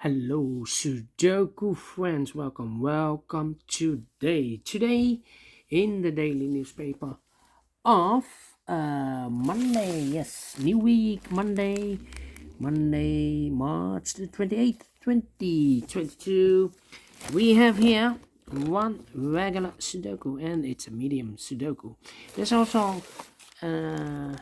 Hello, Sudoku friends. Welcome today in the daily newspaper of Monday. Yes, new week, Monday, March the 28th, 2022. We have here one regular Sudoku, and it's a medium Sudoku. There's also a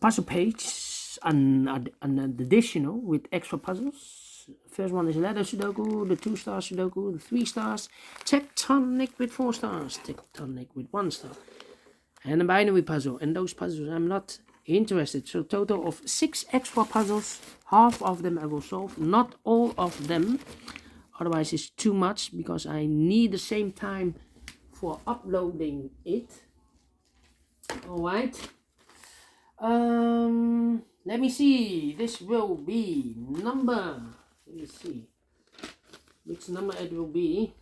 puzzle page, an additional with extra puzzles. First one is letter Sudoku, the 2-star Sudoku, the 3 stars, tectonic with 4 stars, tectonic with 1 star, and a binary puzzle. And those puzzles I'm not interested. So total of 6 extra puzzles. Half of them I will solve, not all of them. Otherwise it's too much because I need the same time for uploading it. Alright. Let me see. This will be number. Let me see which number it will be.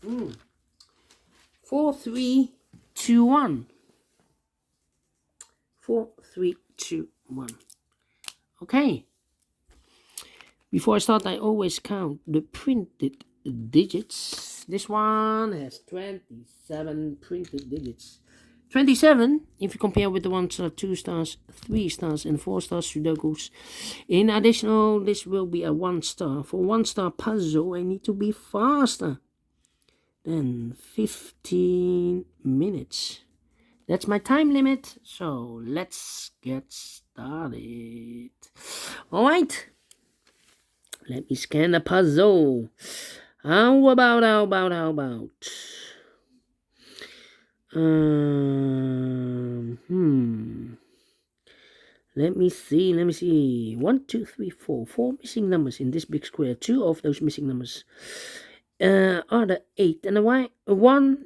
4321. 4321. Okay. Before I start, I always count the printed digits. This one has 27 printed digits. 27 if you compare with the 1 star, 2 stars, 3 stars, and 4 star Sudokus. In additional, this will be a 1 star. For 1 star puzzle, I need to be faster than 15 minutes. That's my time limit. So let's get started. Alright. Let me scan the puzzle. How about? Let me see. 1, 2, 3, 4. 4 missing numbers in this big square. 2 of those missing numbers are the 8 and a 1.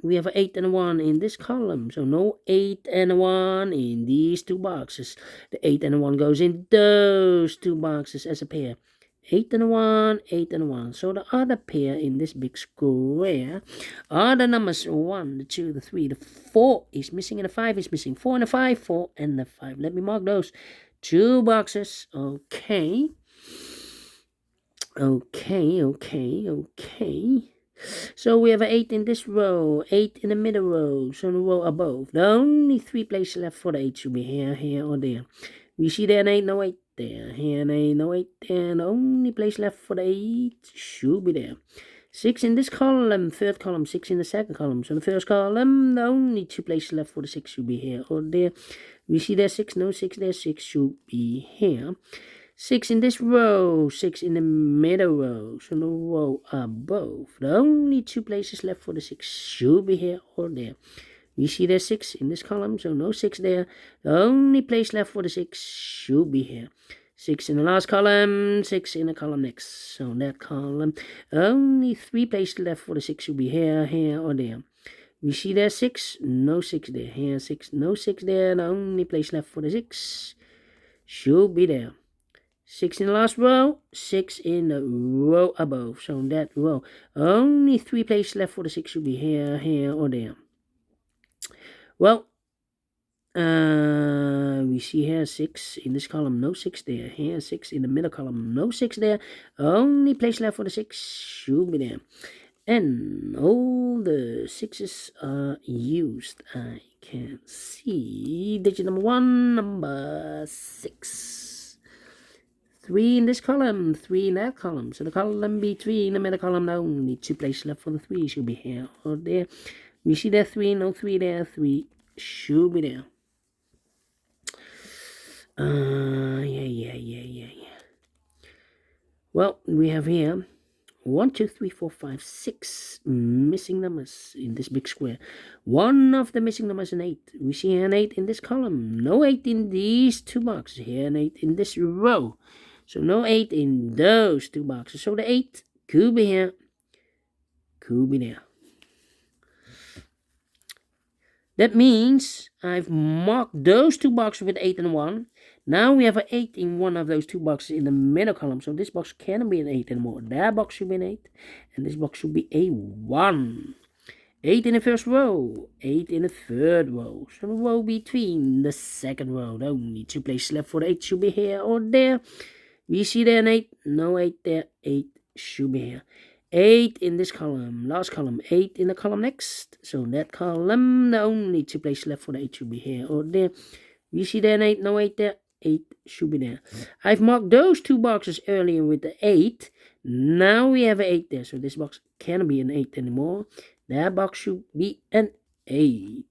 We have an 8 and a 1 in this column. So no 8 and a 1 in these 2 boxes. The 8 and a 1 goes in those 2 boxes as a pair. 8 and a 1, 8 and a 1. So the other pair in this big square are the numbers 1, the 2, the 3, the 4 is missing, and the 5 is missing. 4 and a 5, 4 and the 5. Let me mark those 2 boxes. Okay. So we have an 8 in this row, 8 in the middle row, so the row above. The only 3 places left for the 8 should be here, or there. We see there an 8, no 8 there. Here an 8, no 8 there. The only place left for the 8 should be there. 6 in this column, third column, 6 in the second column. So the first column, the only 2 places left for the 6 should be here or there. We see there 6, no 6 there, 6 should be here. 6 in this row, 6 in the middle row, so the row above. The only 2 places left for the 6 should be here or there. We see there's 6 in this column, so no 6 there. The only place left for the 6 should be here. 6 in the last column, 6 in the column next. So that column, only 3 places left for the 6 should be here, or there. We see there's 6, no 6 there. Here 6, no 6 there. The only place left for the 6 should be there. 6 in the last row, 6 in the row above. So that row, only 3 places left for the 6 should be here, or there. Well, we see here 6 in this column, no 6 there. Here 6 in the middle column, no 6 there. Only place left for the 6 should be there. And all the 6s are used. I can see digit number 1, number 6. 3 in this column, 3 in that column. So the column B3 in the middle column, only 2 places left for the 3 should be here or there. We see there 3, no 3 there, 3 should be there. Yeah. Well, we have here 1, 2, 3, 4, 5, 6 missing numbers in this big square. One of the missing numbers is an 8. We see an 8 in this column. No 8 in these 2 boxes. Here an 8 in this row. So no 8 in those 2 boxes. So the 8 could be here, could be there. That means I've marked those 2 boxes with 8 and 1. Now we have an 8 in one of those 2 boxes in the middle column. So this box can be an 8 anymore. That box should be an 8. And this box should be a 1. 8 in the first row. 8 in the third row. So the row between the second row. The only 2 places left for the 8 should be here or there. We see there an 8, no 8 there, 8 should be here. 8 in this column, last column, 8 in the column next. So in that column, the only 2 places left for the 8 should be here or there. We see there an 8, no 8 there, 8 should be there. I've marked those 2 boxes earlier with the 8. Now we have an 8 there, so this box can't be an 8 anymore. That box should be an 8.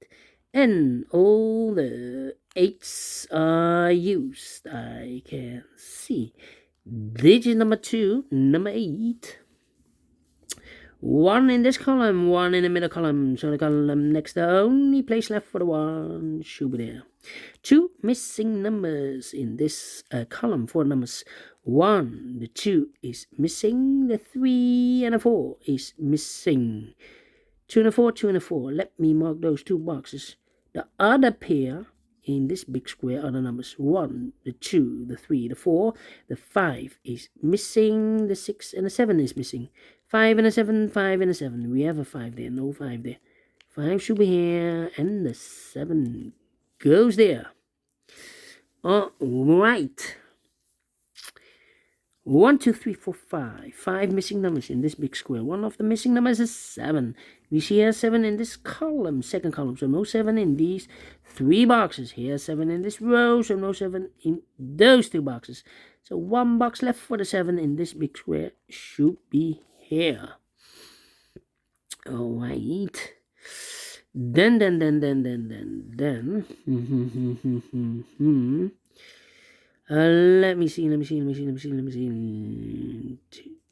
And all the 8s are used, I can see. Digit number 2, number 8. 1 in this column, 1 in the middle column. So the column next, the only place left for the 1 should be there. 2 missing numbers in this column, 4 numbers. 1, the 2 is missing, the 3 and the 4 is missing. 2 and a 4, 2 and a 4. Let me mark those 2 boxes. The other pair in this big square are the numbers 1, the 2, the 3, the 4. The 5 is missing, the 6 and the 7 is missing. 5 and a 7, 5 and a 7. We have a 5 there, no 5 there. 5 should be here, and the 7 goes there. All right. 1, 2, 3, 4, 5. 5 missing numbers in this big square. One of the missing numbers is 7. We see here 7 in this column, second column. So no 7 in these 3 boxes. Here 7 in this row, so no 7 in those 2 boxes. So 1 box left for the 7 in this big square should be here. All right. Then. Let me see.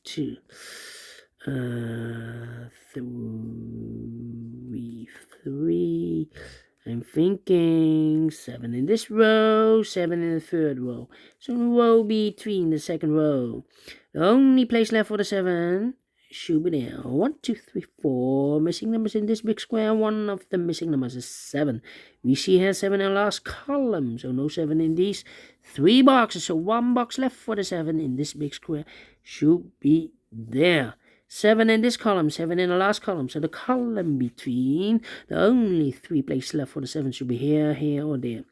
2. 3. I'm thinking 7 in this row, 7 in the third row. So the row between the second row. The only place left for the 7 should be there. 1, 2, 3, 4 missing numbers in this big square. One of the missing numbers is 7. We see here 7 in the last column, so no 7 in these 3 boxes. So 1 box left for the 7 in this big square should be there. 7 in this column, 7 in the last column. So the column between, the only 3 places left for the 7 should be here, here, or there.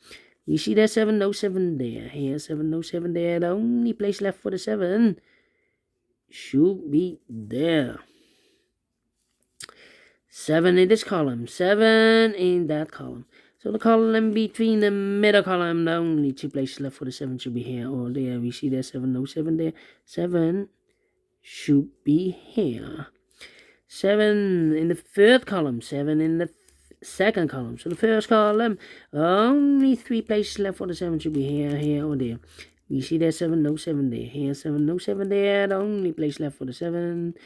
We see there 7, no 7 there. Here 7, no 7 there. The only place left for the 7 should be there. 7 in this column, 7 in that column. So the column between the middle column, the only 2 places left for the 7 should be here or there. We see there 7, no 7 there. 7 should be here. 7 in the third column, 7 in the second column. So the first column, only 3 places left for the 7 should be here, here, or there. We see there 7, no 7 there. Here 7, no 7 there. The only place left for the 7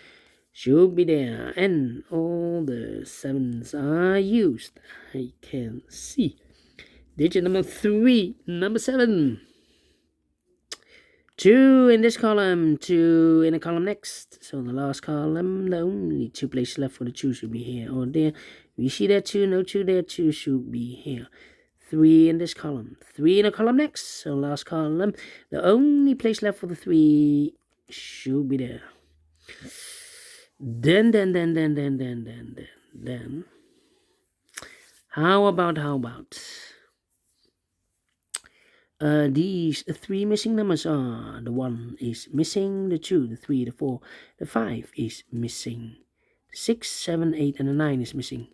should be there. And all the 7s are used, I can see. Digit number 3, number 7. 2 in this column, 2 in the column next. So the last column, the only 2 places left for the 2 should be here or there. We see there 2, no 2 there, 2 should be here. 3 in this column, 3 in the column next. So last column, the only place left for the 3 should be there. Then. How about these 3 missing numbers are, the 1 is missing, the 2, the 3, the 4, the 5 is missing, 6, 7, 8, and the 9 is missing.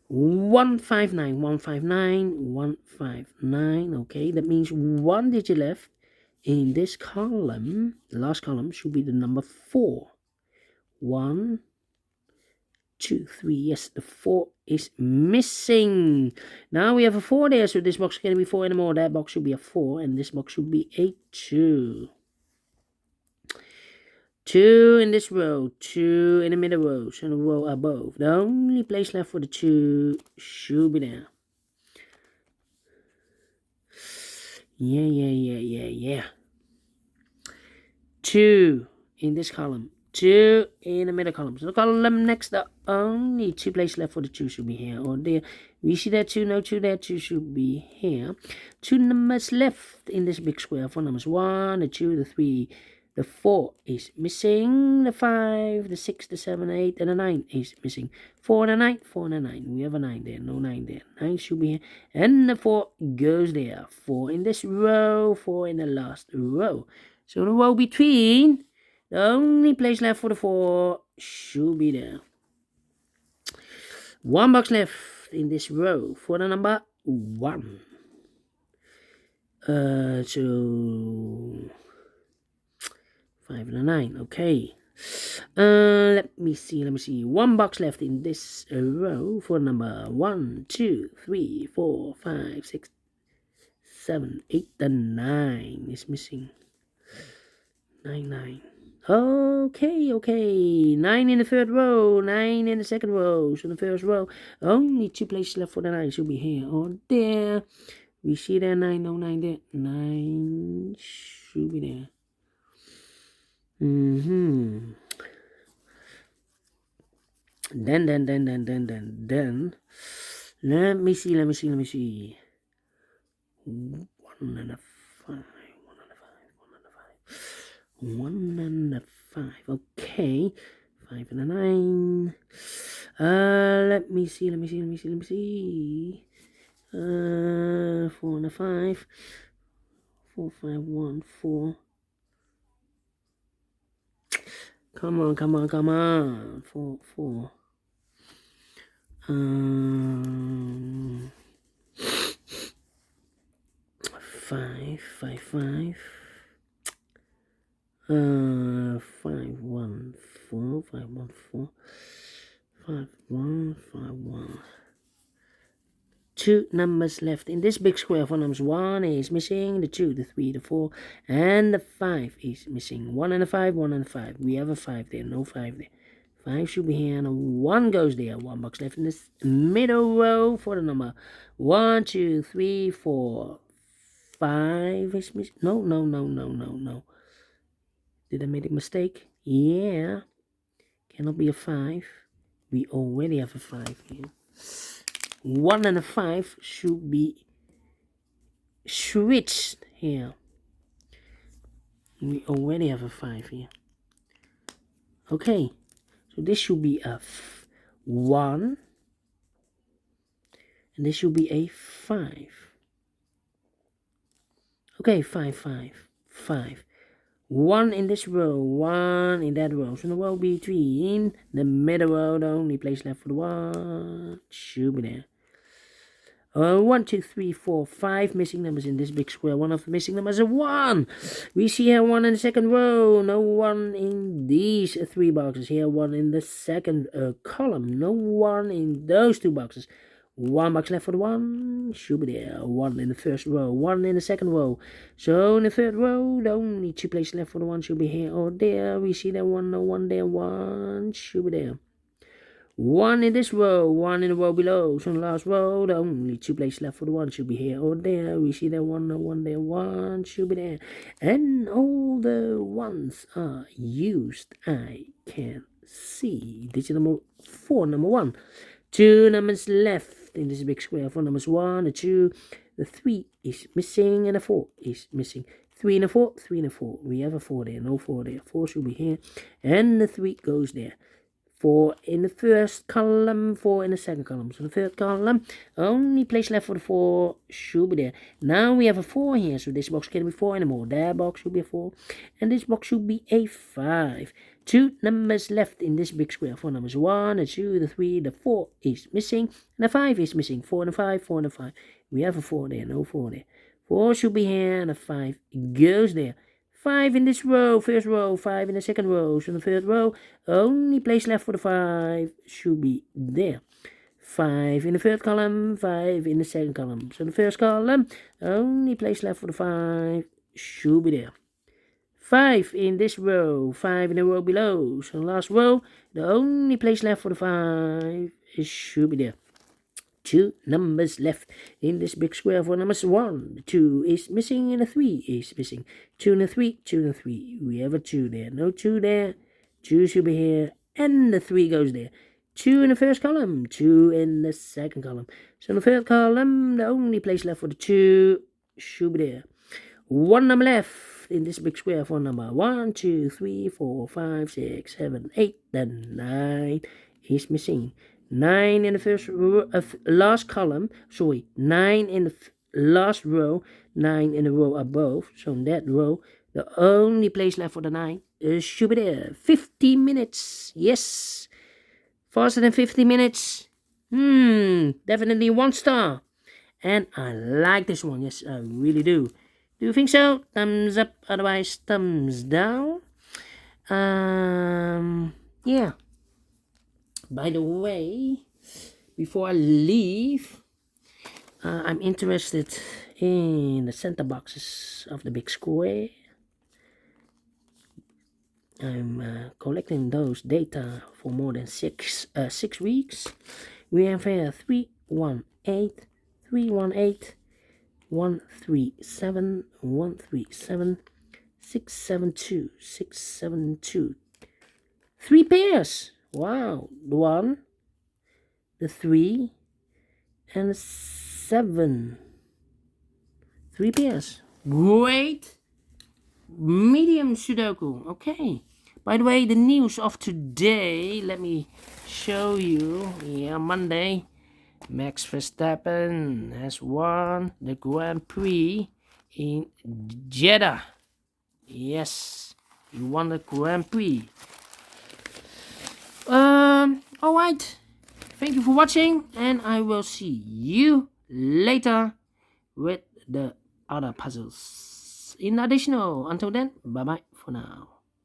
159, 159. Okay, that means 1 digit left in this column. The last column should be the number 4. 1, 2, 3. Yes, the 4 is missing. Now we have a 4 there, so this box can't be 4 anymore. That box should be a 4, and this box should be a 2. 2 in this row, 2 in the middle row, so the row above. The only place left for the 2 should be there. Yeah. 2 in this column, 2 in the middle column. So the column next, the only 2 places left for the 2 should be here or there. We see that 2, no 2 there, 2 should be here. 2 numbers left in this big square. 4 numbers, 1, the 2, the 3, the 4 is missing, the 5, the 6, the 7, 8, and the 9 is missing. 4 and a 9, 4 and a 9. We have a 9 there, no 9 there. 9 should be here, and the 4 goes there. 4 in this row, 4 in the last row. So the row between, the only place left for the 4 should be there. 1 box left in this row for the number 1. So 5 and a 9, okay. Let me see. 1 box left in this row for number 1, 2, 3, 4, 5, 6, 7, 8, and 9 is missing. 9. Okay. 9 in the third row, 9 in the second row. So the first row, only 2 places left for the 9 should be here or there. We see there 9, no 9 there. 9 should be there. Then let me see. 1 and a 5. 1 and a 5. Okay. 5 and a 9. Let me see. 4 and a 5. 4, 5, 1, 4. Come on. 4, 4. 5, 5, 5. 5, 1, 4. 5, 1, 4. 5, 1, 5, 1. 2 numbers left in this big square. For numbers 1 is missing, the 2, the 3, the 4, and the 5 is missing. 1 and a 5, 1 and a 5. We have a 5 there, no 5 there. 5 should be here, and a 1 goes there. 1 box left in this middle row for the number 1, 2, 3, 4, 5 is missing. No. Did I make a mistake? Yeah. Cannot be a 5. We already have a 5 here. 1 and a 5 should be switched here. We already have a 5 here. Okay, so this should be a 1, and this should be a 5. Okay, 5. 1 in this row, 1 in that row. So the row between the middle row, the only place left for the 1 should be there. 1, 2, 3, 4, 5 missing numbers in this big square. One of the missing numbers is a 1. We see here 1 in the second row. No 1 in these 3 boxes. Here 1 in the second column. No 1 in those 2 boxes. 1 box left for the 1 should be there. 1 in the first row. 1 in the second row. So in the third row, the only 2 places left for the 1 should be here or there. We see that 1, no 1 there. 1 should be there. 1 in this row, 1 in the row below. So in the last row, the only 2 places left for the 1 should be here or there. We see that 1, no 1 there, 1 should be there. And all the 1s are used. I can see. Digit number 4, number 1. 2 numbers left in this big square. For numbers 1, the 2, the 3 is missing, and the 4 is missing. 3 and a 4, 3 and a 4. We have a 4 there, no 4 there. 4 should be here, and the 3 goes there. 4 in the first column, 4 in the second column. So the third column, only place left for the 4 should be there. Now we have a 4 here, so this box can be 4 anymore. That box should be a 4, and this box should be a 5. 2 numbers left in this big square. 4 numbers, 1, the 2, the 3, the 4 is missing, and the 5 is missing. 4 and a 5, 4 and a 5. We have a 4 there, no 4 there. 4 should be here, and a 5 goes there. 5 in this row, first row, 5 in the second row. So in the third row, only place left for the 5 should be there. 5 in the third column, 5 in the second column. So in the first column, only place left for the 5 should be there. 5 in this row, 5 in the row below. So in the last row, the only place left for the 5 should be there. 2 numbers left in this big square. For numbers 1, the 2 is missing, and the 3 is missing. 2 and a 3, 2 and a 3. We have a 2 there, no 2 there. 2 should be here, and the 3 goes there. 2 in the first column, 2 in the second column. So in the third column, the only place left for the 2 should be there. 1 number left in this big square. For number 1, 2, 3, 4, 5, 6, 7, 8, and 9 is missing. 9 in the first row, last column, 9 in the last row, 9 in the row above. So in that row, The only place left for the night should be there. 50 minutes. Yes. Faster than 50 minutes. Definitely 1 star. And I like this one. Yes, I really do. Do you think so? Thumbs up. Otherwise, thumbs down. Yeah. By the way, before I leave, I'm interested in the center boxes of the big square. I'm collecting those data for more than 6 weeks. We have here 318, 318, 137, 137, 672, 672. 3 pairs. Wow. The 1, the 3, and the 7. 3 pairs. Great. Medium Sudoku. Okay. By the way, the news of today, let me show you. Yeah, Monday, Max Verstappen has won the Grand Prix in Djedda. Yes, he won the Grand Prix. Alright. Thank you for watching, and I will see you later with the other puzzles in additional. Until then, bye bye for now.